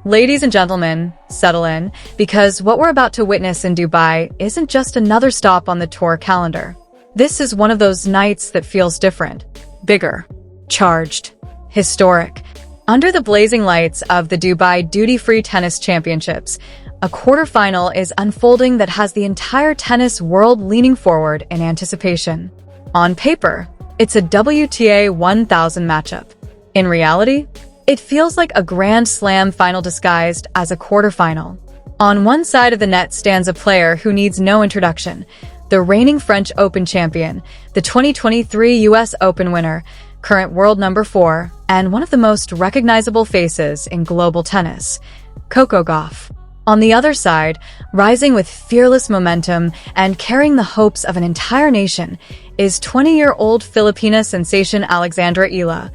Ladies and gentlemen, settle in, because what we're about to witness in Dubai isn't just another stop on the tour calendar. This is one of those nights that feels different, bigger, charged, historic. Under the blazing lights of the Dubai Duty-Free Tennis Championships, a quarterfinal is unfolding that has the entire tennis world leaning forward in anticipation. On paper, it's a WTA 1000 matchup. In reality, it feels like a Grand Slam final disguised as a quarterfinal. On one side of the net stands a player who needs no introduction, the reigning French Open champion, the 2023 US Open winner, current world number 4, and one of the most recognizable faces in global tennis, Coco Gauff. On the other side, rising with fearless momentum and carrying the hopes of an entire nation, is 20-year-old Filipino sensation Alexandra Eala,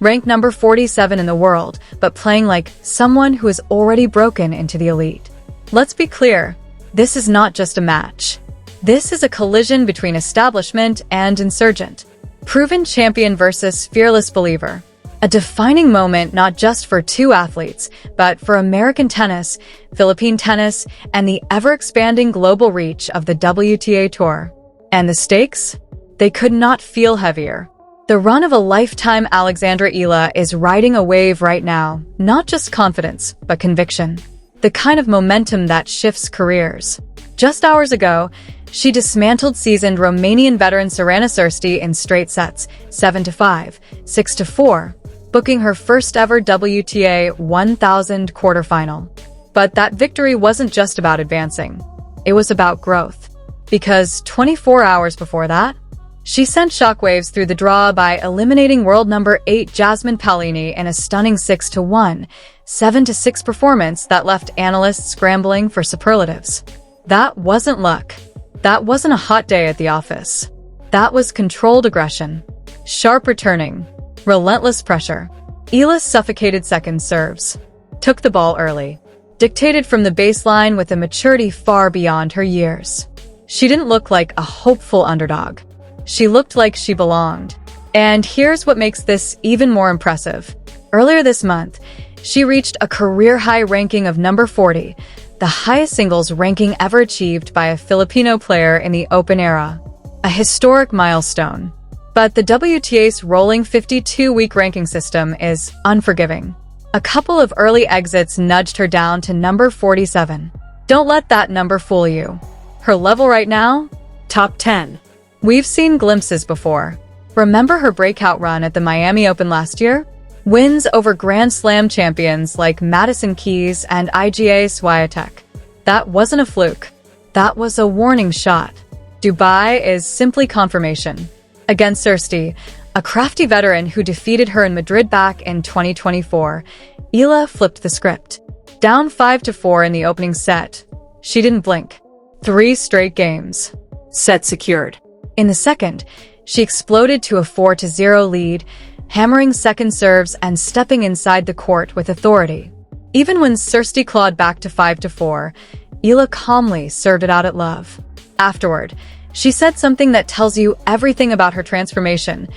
ranked number 47 in the world, but playing like someone who has already broken into the elite. Let's be clear, this is not just a match. This is a collision between establishment and insurgent. Proven champion versus fearless believer. A defining moment not just for two athletes, but for American tennis, Philippine tennis, and the ever-expanding global reach of the WTA Tour. And the stakes? They could not feel heavier. The run of a lifetime Alexandra Eala is riding a wave right now, not just confidence, but conviction. The kind of momentum that shifts careers. Just hours ago, she dismantled seasoned Romanian veteran Sorana Cîrstea in straight sets, 7-5, 6-4, booking her first ever WTA 1000 quarterfinal. But that victory wasn't just about advancing. It was about growth. Because 24 hours before that, she sent shockwaves through the draw by eliminating world number 8 Jasmine Paolini in a stunning 6-1, 7-6 performance that left analysts scrambling for superlatives. That wasn't luck. That wasn't a hot day at the office. That was controlled aggression. Sharp returning. Relentless pressure. Eala suffocated second serves. Took the ball early. Dictated from the baseline with a maturity far beyond her years. She didn't look like a hopeful underdog. She looked like she belonged. And here's what makes this even more impressive. Earlier this month, she reached a career-high ranking of number 40, the highest singles ranking ever achieved by a Filipino player in the Open era. A historic milestone. But the WTA's rolling 52-week ranking system is unforgiving. A couple of early exits nudged her down to number 47. Don't let that number fool you. Her level right now? Top 10. We've seen glimpses before. Remember her breakout run at the Miami Open last year? Wins over Grand Slam champions like Madison Keys and Iga Swiatek. That wasn't a fluke. That was a warning shot. Dubai is simply confirmation. Against Cîrstea, a crafty veteran who defeated her in Madrid back in 2024, Eala flipped the script. Down 5-4 in the opening set. She didn't blink. 3 straight games. Set secured. In the second, she exploded to a 4-0 lead, hammering second serves and stepping inside the court with authority. Even when Cîrstea clawed back to 5-4, Eala calmly served it out at love. Afterward, she said something that tells you everything about her transformation.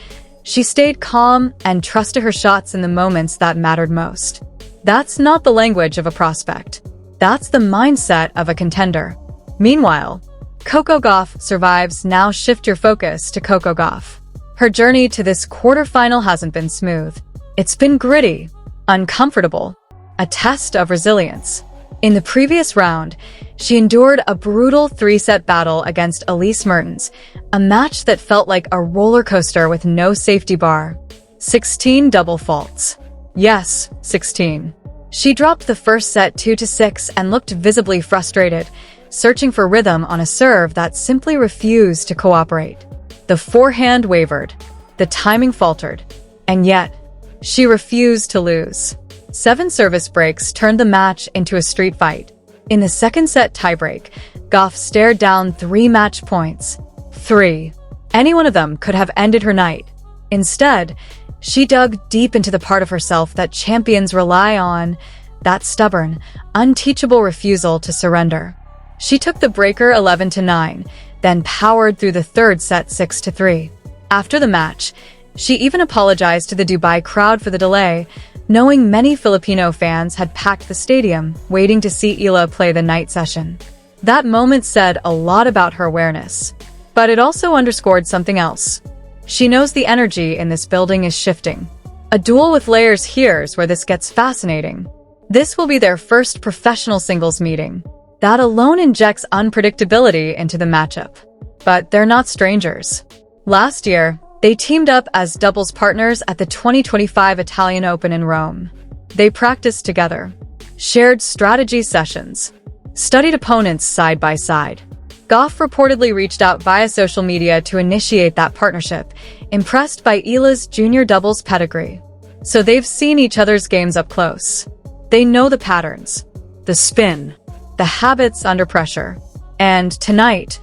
She stayed calm and trusted her shots in the moments that mattered most. That's not the language of a prospect. That's the mindset of a contender. Meanwhile, Coco Gauff survives. Now shift your focus to Coco Gauff. Her journey to this quarterfinal hasn't been smooth. It's been gritty, uncomfortable, a test of resilience. In the previous round, she endured a brutal 3-set battle against Elise Mertens, a match that felt like a roller coaster with no safety bar. 16 double faults. Yes, 16. She dropped the first set 2-6 and looked visibly frustrated, searching for rhythm on a serve that simply refused to cooperate. The forehand wavered, the timing faltered, and yet, she refused to lose. 7 service breaks turned the match into a street fight. In the second set tiebreak, Gauff stared down 3 match points. 3. Any one of them could have ended her night. Instead, she dug deep into the part of herself that champions rely on, that stubborn, unteachable refusal to surrender. She took the breaker 11-9, then powered through the third set 6-3. After the match, she even apologized to the Dubai crowd for the delay, knowing many Filipino fans had packed the stadium, waiting to see Eala play the night session. That moment said a lot about her awareness. But it also underscored something else. She knows the energy in this building is shifting. A duel with layers here's where this gets fascinating. This will be their first professional singles meeting. That alone injects unpredictability into the matchup. But they're not strangers. Last year, they teamed up as doubles partners at the 2025 Italian Open in Rome. They practiced together, shared strategy sessions, studied opponents side by side. Gauff reportedly reached out via social media to initiate that partnership, impressed by Eala's junior doubles pedigree. So they've seen each other's games up close. They know the patterns, the spin, the habits under pressure. And tonight,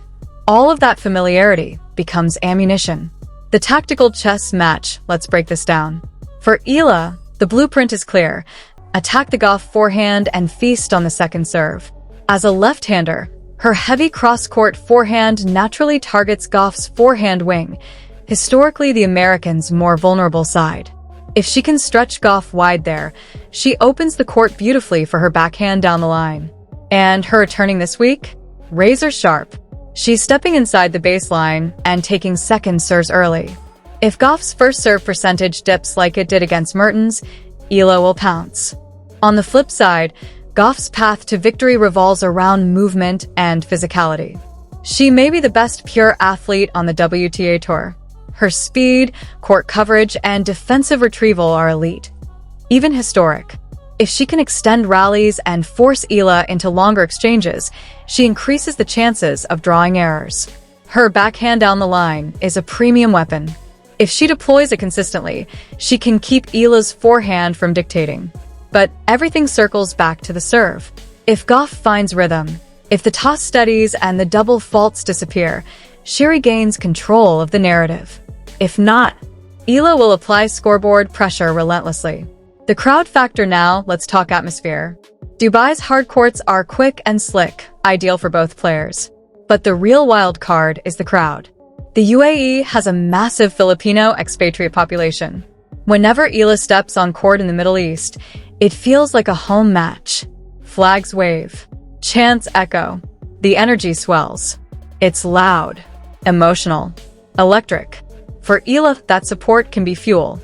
all of that familiarity becomes ammunition. The tactical chess match, let's break this down. For Eala, the blueprint is clear. Attack the Gauff forehand and feast on the second serve. As a left-hander, her heavy cross-court forehand naturally targets Gauff's forehand wing, historically the American's more vulnerable side. If she can stretch Gauff wide there, she opens the court beautifully for her backhand down the line. And her returning this week? Razor sharp. She's stepping inside the baseline and taking second serves early. If Gauff's first serve percentage dips like it did against Mertens, Eala will pounce. On the flip side, Gauff's path to victory revolves around movement and physicality. She may be the best pure athlete on the WTA Tour. Her speed, court coverage, and defensive retrieval are elite, even historic. If she can extend rallies and force Eala into longer exchanges, she increases the chances of drawing errors. Her backhand down the line is a premium weapon. If she deploys it consistently, she can keep Eala's forehand from dictating. But everything circles back to the serve. If Gauff finds rhythm, if the toss steadies and the double faults disappear, she regains control of the narrative. If not, Eala will apply scoreboard pressure relentlessly. The crowd factor now, let's talk atmosphere. Dubai's hard courts are quick and slick, ideal for both players. But the real wild card is the crowd. The UAE has a massive Filipino expatriate population. Whenever Eala steps on court in the Middle East, it feels like a home match. Flags wave, chants echo, the energy swells. It's loud, emotional, electric. For Eala, that support can be fuel.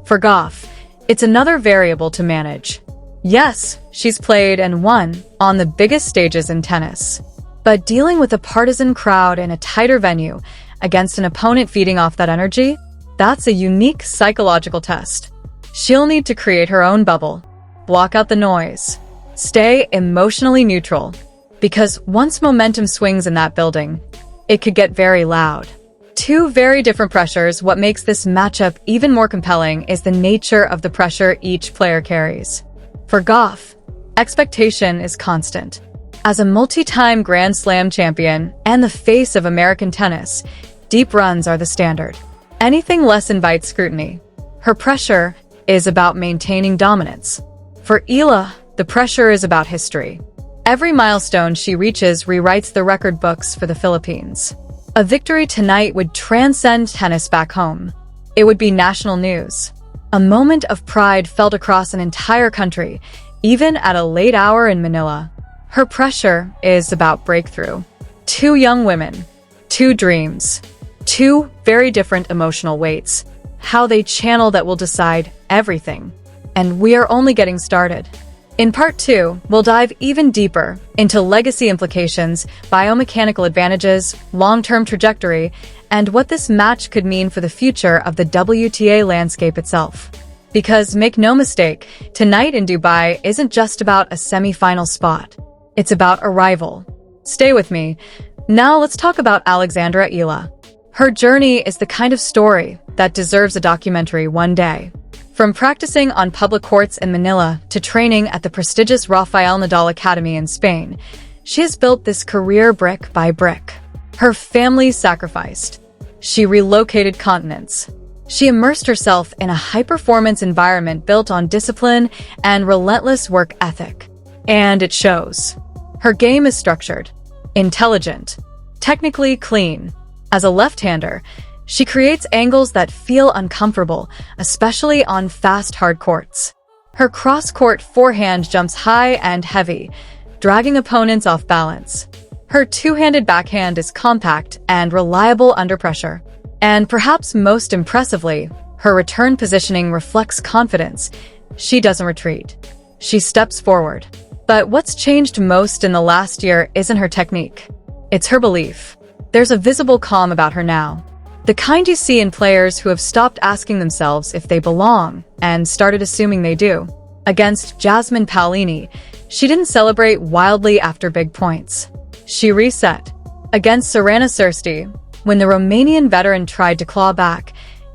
For Gauff, it's another variable to manage. Yes, she's played and won on the biggest stages in tennis. But dealing with a partisan crowd in a tighter venue against an opponent feeding off that energy, that's a unique psychological test. She'll need to create her own bubble, block out the noise, stay emotionally neutral. Because once momentum swings in that building, it could get very loud. Two very different pressures. What makes this matchup even more compelling is the nature of the pressure each player carries. For Gauff, expectation is constant. As a multi-time Grand Slam champion and the face of American tennis, deep runs are the standard. Anything less invites scrutiny. Her pressure is about maintaining dominance. For Eala, the pressure is about history. Every milestone she reaches rewrites the record books for the Philippines. A victory tonight would transcend tennis back home. It would be national news. A moment of pride felt across an entire country, even at a late hour in Manila. Her pressure is about breakthrough. Two young women, two dreams, two very different emotional weights. How they channel that will decide everything. And we are only getting started. In Part 2, we'll dive even deeper into legacy implications, biomechanical advantages, long-term trajectory, and what this match could mean for the future of the WTA landscape itself. Because make no mistake, tonight in Dubai isn't just about a semi-final spot. It's about arrival. Stay with me. Now let's talk about Alexandra Eala. Her journey is the kind of story that deserves a documentary one day. From practicing on public courts in Manila to training at the prestigious Rafael Nadal Academy in Spain, she has built this career brick by brick. Her family sacrificed. She relocated continents. She immersed herself in a high-performance environment built on discipline and relentless work ethic. And it shows. Her game is structured, intelligent, technically clean. As a left-hander, she creates angles that feel uncomfortable, especially on fast, hard courts. Her cross-court forehand jumps high and heavy, dragging opponents off balance. Her two-handed backhand is compact and reliable under pressure. And perhaps most impressively, her return positioning reflects confidence. She doesn't retreat. She steps forward. But what's changed most in the last year isn't her technique. It's her belief. There's a visible calm about her now. The kind you see in players who have stopped asking themselves if they belong and started assuming they do. Against Jasmine Paolini, she didn't celebrate wildly after big points. She reset. Against Sorana Cîrstea, when the Romanian veteran tried to claw back,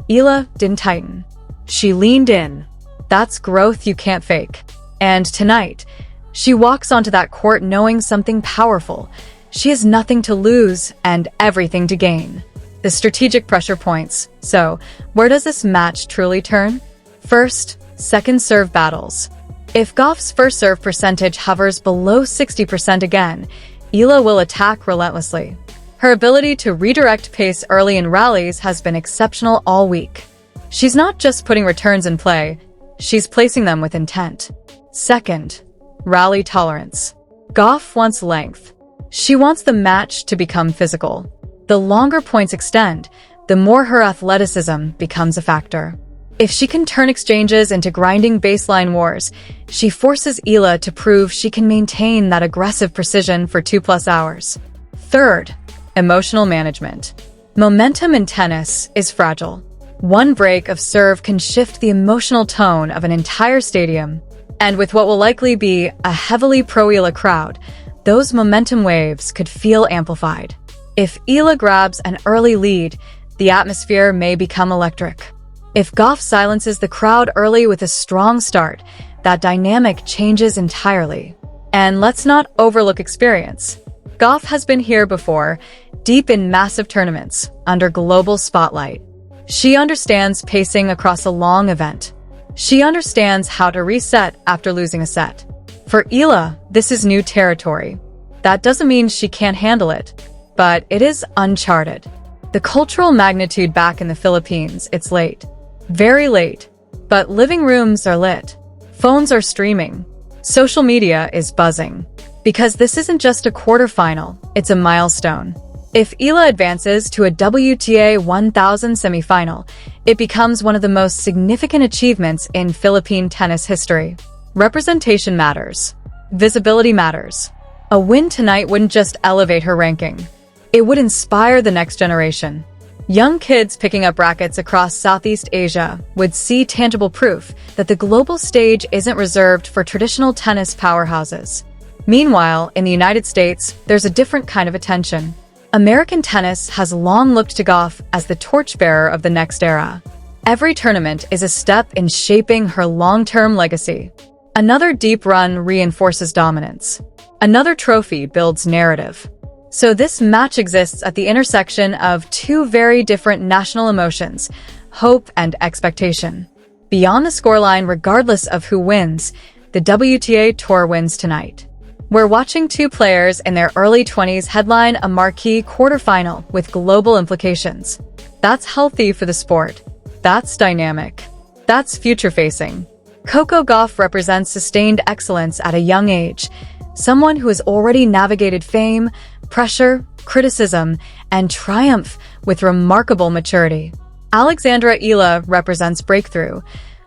Eala didn't tighten. She leaned in. That's growth you can't fake. And tonight, she walks onto that court knowing something powerful. She has nothing to lose and everything to gain. The strategic pressure points. So, where does this match truly turn? First, second serve battles. If Gauff's first serve percentage hovers below 60% again, Eala will attack relentlessly. Her ability to redirect pace early in rallies has been exceptional all week. She's not just putting returns in play, she's placing them with intent. Second, rally tolerance. Gauff wants length. She wants the match to become physical. The longer points extend, the more her athleticism becomes a factor. If she can turn exchanges into grinding baseline wars, she forces Eala to prove she can maintain that aggressive precision for 2+ hours. Third, emotional management. Momentum in tennis is fragile. One break of serve can shift the emotional tone of an entire stadium. And with what will likely be a heavily pro-Eala crowd, those momentum waves could feel amplified. If Eala grabs an early lead, the atmosphere may become electric. If Gauff silences the crowd early with a strong start, that dynamic changes entirely. And let's not overlook experience. Gauff has been here before, deep in massive tournaments, under global spotlight. She understands pacing across a long event. She understands how to reset after losing a set. For Eala, this is new territory. That doesn't mean she can't handle it, but it is uncharted. The cultural magnitude back in the Philippines, it's late. Very late. But living rooms are lit. Phones are streaming. Social media is buzzing. Because this isn't just a quarterfinal, it's a milestone. If Eala advances to a WTA 1000 semifinal, it becomes one of the most significant achievements in Philippine tennis history. Representation matters. Visibility matters. A win tonight wouldn't just elevate her ranking. It would inspire the next generation. Young kids picking up rackets across Southeast Asia would see tangible proof that the global stage isn't reserved for traditional tennis powerhouses. Meanwhile, in the United States, there's a different kind of attention. American tennis has long looked to Gauff as the torchbearer of the next era. Every tournament is a step in shaping her long-term legacy. Another deep run reinforces dominance. Another trophy builds narrative. So this match exists at the intersection of two very different national emotions, hope and expectation. Beyond the scoreline, regardless of who wins, the WTA Tour wins tonight. We're watching two players in their early 20s headline a marquee quarterfinal with global implications. That's healthy for the sport. That's dynamic. That's future-facing. Coco Gauff represents sustained excellence at a young age, someone who has already navigated fame, pressure, criticism, and triumph with remarkable maturity. Alexandra Eala represents breakthrough,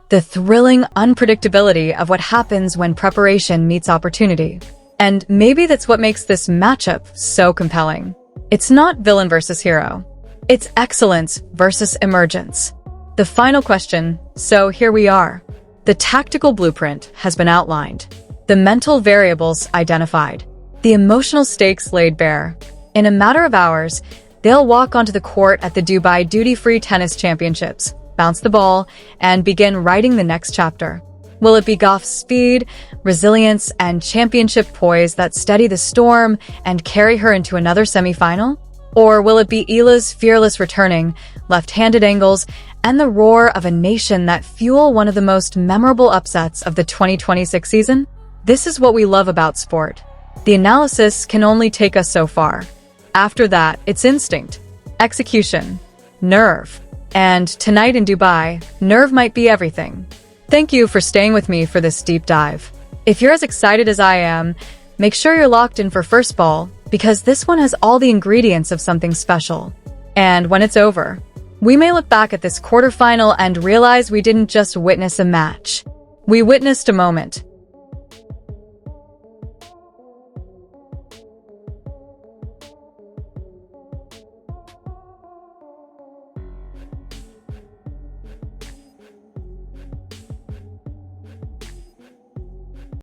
the thrilling unpredictability of what happens when preparation meets opportunity. And maybe that's what makes this matchup so compelling. It's not villain versus hero. It's excellence versus emergence. The final question, so here we are. The tactical blueprint has been outlined. The mental variables identified. The emotional stakes laid bare. In a matter of hours, they'll walk onto the court at the Dubai Duty-Free Tennis Championships, bounce the ball, and begin writing the next chapter. Will it be Gauff's speed, resilience, and championship poise that steady the storm and carry her into another semifinal? Or will it be Eala's fearless returning, left-handed angles, and the roar of a nation that fuel one of the most memorable upsets of the 2026 season? This is what we love about sport. The analysis can only take us so far. After that, it's instinct, execution, nerve. And tonight in Dubai, nerve might be everything. Thank you for staying with me for this deep dive. If you're as excited as I am, make sure you're locked in for first ball, because this one has all the ingredients of something special. And when it's over, we may look back at this quarterfinal and realize we didn't just witness a match. We witnessed a moment